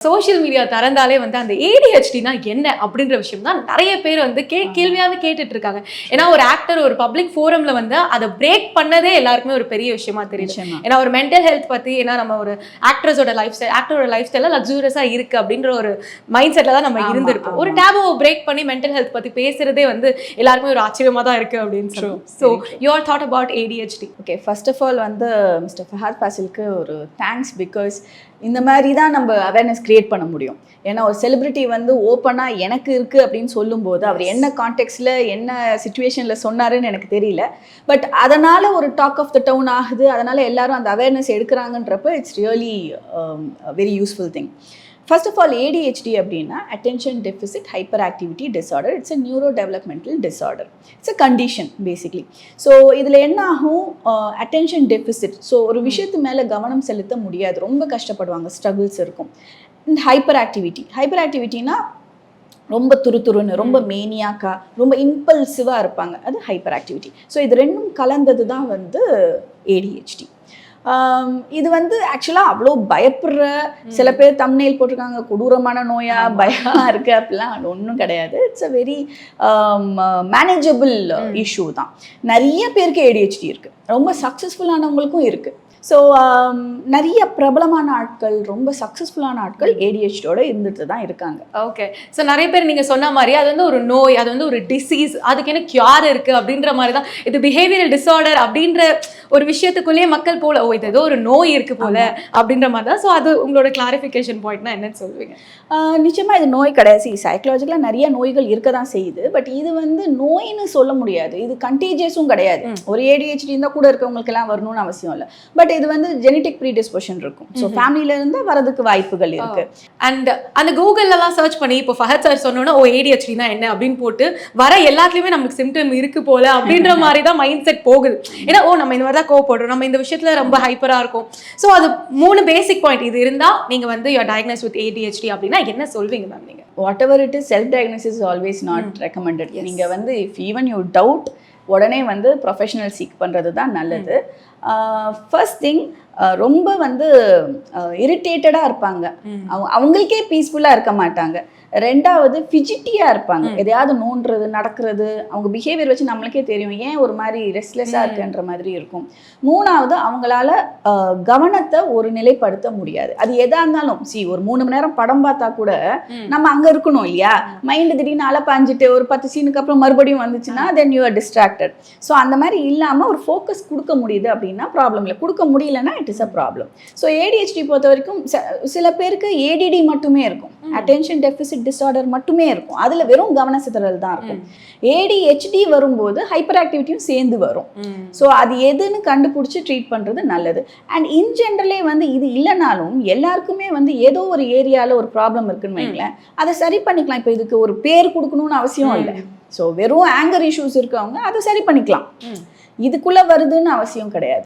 Social media திறந்தாலே வந்து அந்த ஏடிஹெச்டினா என்ன அப்படின்ற விஷயம் தான் நிறைய பேர் வந்து கேள்வியாவே கேட்டுட்டு இருக்காங்க. ஏன்னா ஒரு ஆக்டர் ஒரு பப்ளிக் ஃபோரம்ல வந்து அதை பிரேக் பண்ணதே எல்லாருக்குமே ஒரு பெரிய விஷயமா தெரியுது. ஏன்னா ஒரு மென்டல் ஹெல்த் பத்தி, ஏன்னா நம்ம ஒரு ஆக்டரோட லைஃப் ஸ்டைல லக்ஸூரியஸா இருக்கு அப்படின்ற ஒரு மைண்ட் செட்ல தான் நம்ம இருந்திருப்போம். ஒரு டேபுவை பிரேக் பண்ணி மென்டல் ஹெல்த் பத்தி பேசுறதே வந்து எல்லாருக்குமே ஒரு ஆச்சரியமா தான் இருக்கு அப்படின்னு சொல்லி. So your thought about ADHD? Okay, first of all வந்து மிஸ்டர் ஃபஹத் ஃபாசிலுக்கு ஒரு தேங்க்ஸ். பிகாஸ் இந்த மாதிரி தான் நம்ம அவேர்னஸ் கிரியேட் பண்ண முடியும். ஏன்னா ஒரு செலிபிரிட்டி வந்து ஓப்பனாக எனக்கு இருக்குது அப்படின்னு சொல்லும்போது அவர் என்ன கான்டெக்ட்ஸில் என்ன சுச்சுவேஷனில் சொன்னாருன்னு எனக்கு தெரியல. பட் அதனால் ஒரு டாக் ஆஃப் த டவுன் ஆகுது, அதனால் எல்லாரும் அந்த அவேர்னஸ் எடுக்கிறாங்கன்றப்ப it's really very useful thing. First of all ADHD அப்படின்னா attention deficit hyper activity disorder. It's a neuro developmental disorder. It's a condition basically. So இதில் என்ன ஆகும், அட்டென்ஷன் டெஃபிசிட், ஸோ ஒரு விஷயத்து மேலே கவனம் செலுத்த முடியாது, ரொம்ப கஷ்டப்படுவாங்க, ஸ்ட்ரகிள்ஸ் இருக்கும். ஹைப்பர் ஆக்டிவிட்டினா ரொம்ப துருத்துருன்னு, ரொம்ப மேனியாக்கா, ரொம்ப இம்பல்சிவாக இருப்பாங்க, அது ஹைப்பர் ஆக்டிவிட்டி. ஸோ இது ரெண்டும் கலந்தது தான் வந்து ஏடிஹெச்டி. இது வந்து ஆக்சுவலாக அவ்வளோ பயப்படுற சில பேர் தம்ப்நெயில் போட்டிருக்காங்க, கொடூரமான நோயா பயமாக இருக்குது அப்படிலாம் அது ஒன்றும் கிடையாது. It's a very manageable issue தான். நிறைய பேருக்கு ஏடிஹெச்டி இருக்குது, ரொம்ப சக்ஸஸ்ஃபுல்லானவங்களுக்கும் இருக்குது. ஸோ நிறைய பிரபலமான ஆட்கள், ரொம்ப சக்ஸஸ்ஃபுல்லான ஆட்கள் ஏடிஹெச்டியோட இருந்துட்டு தான் இருக்காங்க. ஓகே, ஸோ நிறைய பேர் நீங்கள் சொன்ன மாதிரி அது வந்து ஒரு நோய், அது வந்து ஒரு டிசீஸ், அதுக்கு என்ன கியூர் இருக்குது அப்படின்ற மாதிரி தான். இது பிஹேவியரல் டிஸார்டர் அப்படின்ற ஒரு விஷயத்துக்குள்ளேயே மக்கள் போல, ஓ இது ஏதோ ஒரு நோய் இருக்கு போல அப்படின்ற மாதிரி தான். ஸோ அது உங்களோட கிளாரிஃபிகேஷன் பாயிண்ட்னா என்னன்னு சொல்லுவீங்க? நிச்சயமாக இது நோய் கிடையாது. சைக்கலாஜிக்கலாக நிறைய நோய்கள் இருக்க தான் செய்யுது. பட் இது வந்து நோயின்னு சொல்ல முடியாது, இது கண்டேஜியஸும் கிடையாது. ஒரு ஏடிஹெச்டி இருந்தால் கூட இருக்கவங்களுக்கு எல்லாம் வரணும்னு அவசியம் இல்லை. பட் இது வந்து ஜெனடிக் ப்ரீடிஸ்போஷன் இருக்கும். ஸோ ஃபேமிலியில இருந்து வரதுக்கு வாய்ப்புகள் இருக்கு. அண்ட் அந்த கூகுள்லாம் சர்ச் பண்ணி இப்போ ஃபஹத் சார் சொன்னோன்னா ஓ ஏடிஹெச்டினா என்ன அப்படின்னு போட்டு வர எல்லாத்துலயுமே நமக்கு சிம்டம் இருக்கு போல அப்படின்ற மாதிரி தான் மைண்ட் செட் போகுது. ஏன்னா ஓ நம்ம இந்த மாதிரி தான் கோவப்படுறோம், நம்ம இந்த விஷயத்துல ரொம்ப ஹைப்பரா இருக்கும். ஸோ அது 3 பேசிக் பாயிண்ட் இது இருந்தா நீங்க வந்து you are diagnosed with ADHD அப்படின்னா என்ன சொல்வீங்க மேம் நீங்க? What ever it is, self diagnosis is always not recommended. நீங்க வந்து இஃப் ஈவன் யூ டவுட், உடனே வந்து ப்ரொஃபஷனல் சீக் பண்ணுறது தான் நல்லது. ஃபர்ஸ்ட் திங், ரொம்ப வந்து இரிட்டேட்டடாக இருப்பாங்க, அவங்களுக்கே பீஸ்ஃபுல்லாக இருக்க மாட்டாங்க. ரெண்டாவது ஃபிஜிட்டியாக இருப்பாங்க, எதையாவது நோண்டுறது நடக்கிறது, அவங்க பிஹேவியர் வச்சு நம்மளுக்கே தெரியும் ஏன் ஒரு மாதிரி ரெஸ்ட்லெஸ்ஸாக இருக்குன்ற மாதிரி இருக்கும். மூணாவது, அவங்களால கவனத்தை ஒரு நிலைப்படுத்த முடியாது. அது எதாக இருந்தாலும் ஒரு 3 மணி நேரம் படம் பார்த்தா கூட நம்ம அங்கே இருக்கணும் இல்லையா, மைண்டு திடீர்னு அலப்பாஞ்சிட்டு ஒரு 10 சீனுக்கு அப்புறம் மறுபடியும் வந்துச்சுன்னா then you are distracted. So அந்த மாதிரி இல்லாமல் ஒரு ஃபோக்கஸ் கொடுக்க முடியுது அப்படின்னா ப்ராப்ளம் இல்லை, கொடுக்க முடியலன்னா it is a problem. So ADHD பொறுத்த வரைக்கும் சில பேருக்கு ஏடிடி மட்டுமே இருக்கும், அட்டென்ஷன் டெஃபிசிட் டிஸார்டர் மட்டுமே இருக்கும், அதில் வெறும் கவன சிதறல் தான் இருக்கும். ஏடிஹெச்டி வரும்போது ஹைப்பர் ஆக்டிவிட்டியும் சேர்ந்து வரும். ஸோ அது எதுன்னு கண்டுபிடிச்சி ட்ரீட் பண்ணுறது நல்லது. அண்ட் இன் ஜென்ரலே வந்து இது இல்லைனாலும் எல்லாருக்குமே வந்து ஏதோ ஒரு ஏரியாவில் ஒரு ப்ராப்ளம் இருக்குன்னு வைங்களேன், அதை சரி பண்ணிக்கலாம். இப்போ இதுக்கு ஒரு பேர் கொடுக்கணும்னு அவசியம் இல்லை. ஸோ வெறும் ஆங்கர் இஷ்யூஸ் இருக்கவங்க அதை சரி பண்ணிக்கலாம், இதுக்குள்ளே வருதுன்னு அவசியம் கிடையாது.